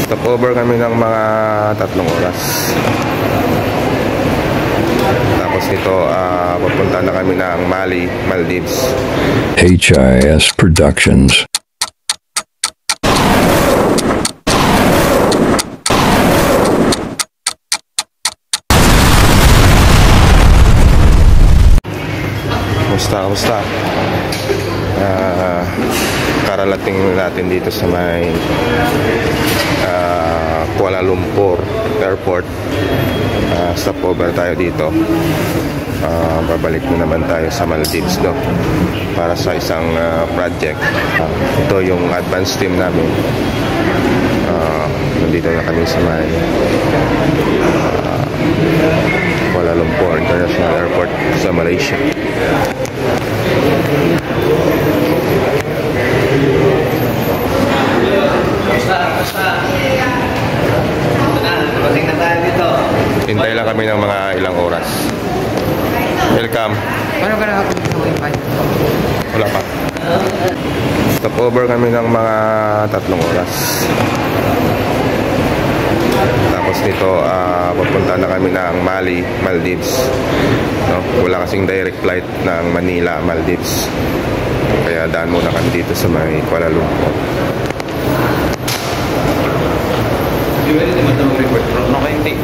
Stopover kami ng mga 3 oras. Tapos nito, pupunta na kami ng Mali, Maldives. HIS Productions. Kamusta? Karalating natin dito sa may Kuala Lumpur Airport. Stopover tayo dito. Babalik na naman tayo sa Maldives, no? Para sa isang project. Ito yung advance team namin. Nandito na kami sa may Kuala Lumpur International Airport sa Malaysia. Hintay lang kami ng mga ilang oras. Welcome. Paano ka nakakulit ng wifi? Wala pa. Stopover kami ng mga 3 oras. Tapos nito, pupunta na kami ng Mali, Maldives, no? Wala kasing direct flight ng Manila, Maldives. Kaya daan muna kami dito sa may Kuala Lumpur. Di ba rin naman ng report? No, hindi.